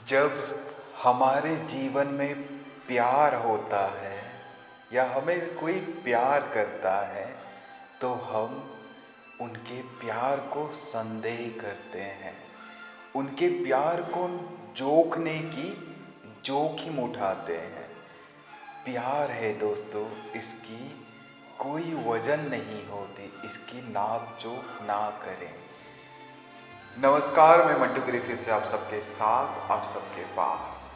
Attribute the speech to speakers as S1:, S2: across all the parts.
S1: जब हमारे जीवन में प्यार होता है या हमें कोई प्यार करता है तो हम उनके प्यार को संदेह करते हैं, उनके प्यार को जोखने की जोखिम उठाते हैं। प्यार है दोस्तों, इसकी कोई वजन नहीं होती, इसकी नाप जोख ना करें। नमस्कार, मैं मंटू गिरी फिर से आप सबके साथ, आप सबके पास।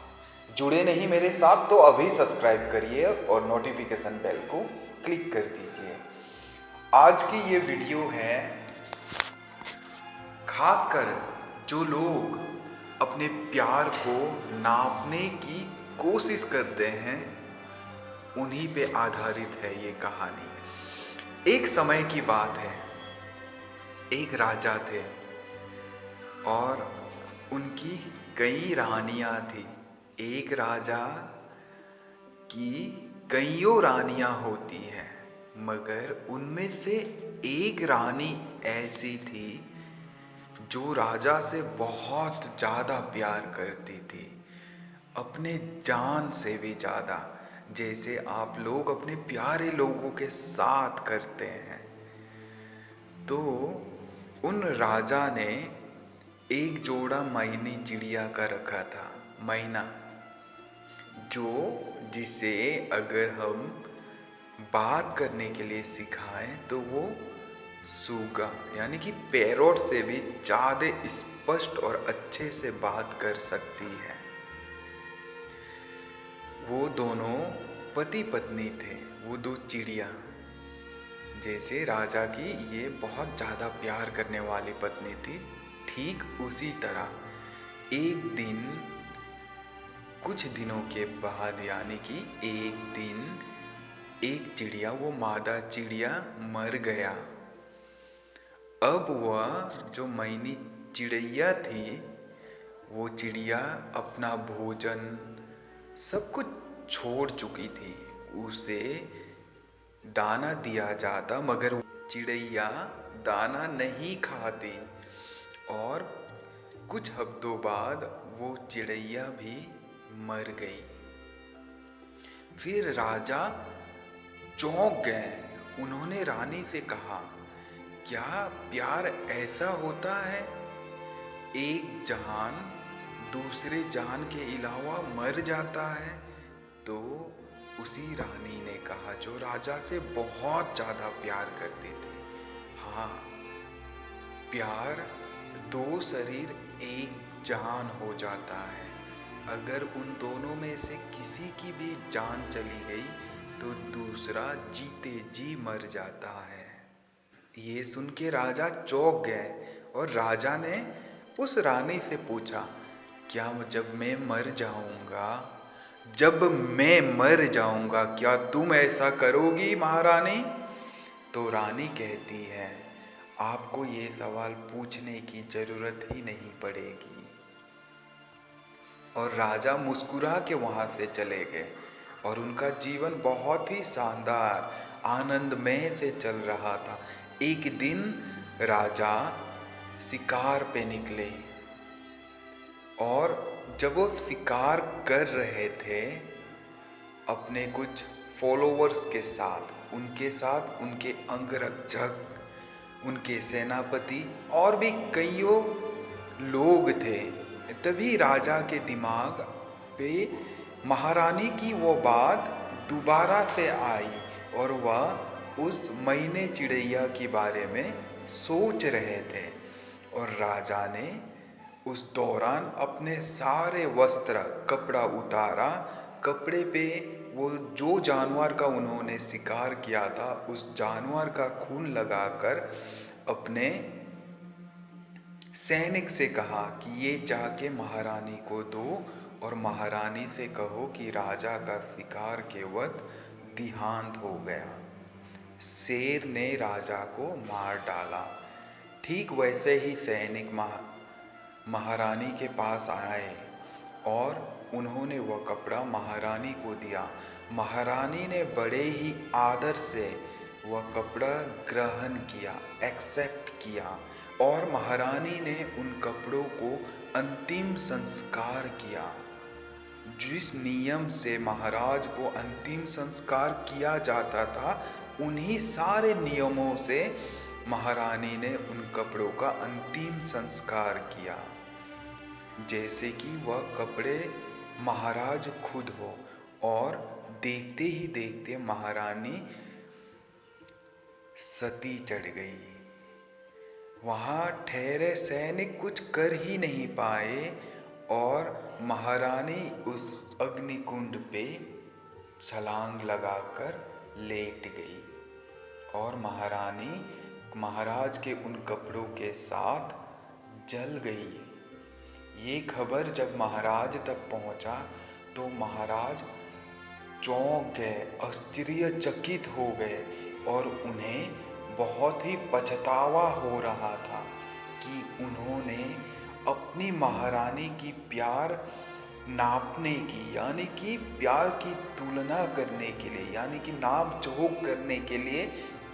S1: जुड़े नहीं मेरे साथ तो अभी सब्सक्राइब करिए और नोटिफिकेशन बेल को क्लिक कर दीजिए। आज की ये वीडियो है खासकर जो लोग अपने प्यार को नापने की कोशिश करते हैं, उन्हीं पे आधारित है ये कहानी। एक समय की बात है, एक राजा थे और उनकी कई रानियां थी। एक राजा की कईयों रानियां होती हैं, मगर उनमें से एक रानी ऐसी थी जो राजा से बहुत ज़्यादा प्यार करती थी, अपने जान से भी ज़्यादा, जैसे आप लोग अपने प्यारे लोगों के साथ करते हैं। तो उन राजा ने एक जोड़ा मैनी चिड़िया का रखा था। मैना जिसे अगर हम बात करने के लिए सिखाएं तो वो सूगा यानी कि पैरोट से भी ज़्यादा स्पष्ट और अच्छे से बात कर सकती है। वो दोनों पति पत्नी थे, वो दो चिड़िया। जैसे राजा की ये बहुत ज़्यादा प्यार करने वाली पत्नी थी, ठीक उसी तरह एक दिन, कुछ दिनों के बाद यानी कि एक दिन, एक चिड़िया, वो मादा चिड़िया मर गया। अब वह जो मैनी चिड़िया थी, वो चिड़िया अपना भोजन सब कुछ छोड़ चुकी थी। उसे दाना दिया जाता मगर चिड़िया दाना नहीं खाती और कुछ हफ्तों बाद वो चिड़िया भी मर गई। फिर राजा चौंक गए। उन्होंने रानी से कहा, क्या प्यार ऐसा होता है? एक जान दूसरे जान के अलावा मर जाता है? तो उसी रानी ने कहा, जो राजा से बहुत ज़्यादा प्यार करती थी, हाँ, प्यार दो शरीर एक जान हो जाता है। अगर उन दोनों में से किसी की भी जान चली गई तो दूसरा जीते जी मर जाता है। ये सुन के राजा चौंक गए और राजा ने उस रानी से पूछा, क्या जब मैं मर जाऊंगा क्या तुम ऐसा करोगी महारानी? तो रानी कहती है, आपको ये सवाल पूछने की जरूरत ही नहीं पड़ेगी। और राजा मुस्कुरा के वहाँ से चले गए और उनका जीवन बहुत ही शानदार आनंदमय से चल रहा था। एक दिन राजा शिकार पे निकले और जब वो शिकार कर रहे थे अपने कुछ फॉलोवर्स के साथ, उनके अंगरक्षक, उनके सेनापति और भी कईयों लोग थे, तभी राजा के दिमाग पे महारानी की वो बात दोबारा से आई और वह उस मैने चिड़िया के बारे में सोच रहे थे। और राजा ने उस दौरान अपने सारे वस्त्र, कपड़ा उतारा। कपड़े पे वो जो जानवर का उन्होंने शिकार किया था, उस जानवर का खून लगाकर अपने सैनिक से कहा कि ये जाके महारानी को दो और महारानी से कहो कि राजा का शिकार के वक्त देहांत हो गया, शेर ने राजा को मार डाला। ठीक वैसे ही सैनिक महारानी के पास आए और उन्होंने वह कपड़ा महारानी को दिया। महारानी ने बड़े ही आदर से वह कपड़ा ग्रहण किया, एक्सेप्ट किया और महारानी ने उन कपड़ों को अंतिम संस्कार किया। जिस नियम से महाराज को अंतिम संस्कार किया जाता था, उन्हीं सारे नियमों से महारानी ने उन कपड़ों का अंतिम संस्कार किया, जैसे कि वह कपड़े महाराज खुद हो। और देखते ही देखते महारानी सती चढ़ गई। वहाँ ठहरे सैनिक कुछ कर ही नहीं पाए और महारानी उस अग्निकुंड पे छलांग लगाकर लेट गई और महारानी महाराज के उन कपड़ों के साथ जल गई। ये खबर जब महाराज तक पहुंचा तो महाराज चौंक गए, आश्चर्यचकित हो गए और उन्हें बहुत ही पछतावा हो रहा था कि उन्होंने अपनी महारानी की प्यार नापने की, यानी कि प्यार की तुलना करने के लिए, यानी कि नाप जोख करने के लिए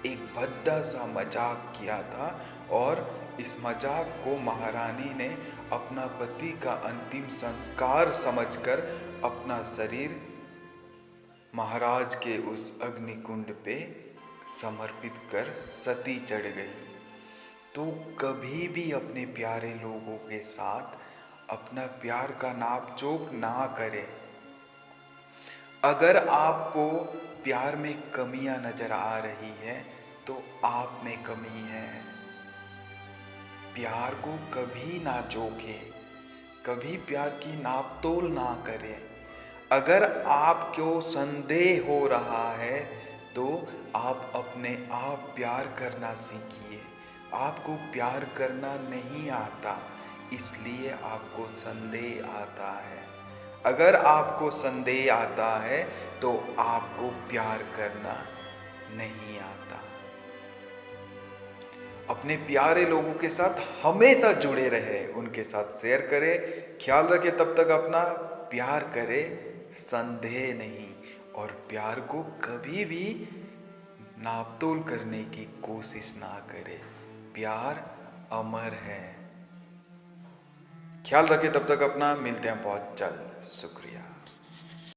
S1: एक भद्दा सा मजाक किया था। और इस मजाक को महारानी ने अपना पति का अंतिम संस्कार समझकर अपना शरीर महाराज के उस अग्निकुंड पे समर्पित कर सती चढ़ गई। तो कभी भी अपने प्यारे लोगों के साथ अपना प्यार का नापजोख ना करें। अगर आपको प्यार में कमियां नजर आ रही है तो आप में कमी है। प्यार को कभी ना जोखें, कभी प्यार की नापतोल ना करें। अगर आपको संदेह हो रहा है तो आप अपने आप प्यार करना सीखिए। आपको प्यार करना नहीं आता, इसलिए आपको संदेह आता है। अगर आपको संदेह आता है तो आपको प्यार करना नहीं आता। अपने प्यारे लोगों के साथ हमेशा जुड़े रहे, उनके साथ शेयर करें, ख्याल रखें। तब तक अपना प्यार करें, संदेह नहीं। और प्यार को कभी भी नापतोल करने की कोशिश ना करें। प्यार अमर है। ख्याल रखें, तब तक अपना, मिलते हैं बहुत जल्द। शुक्रिया।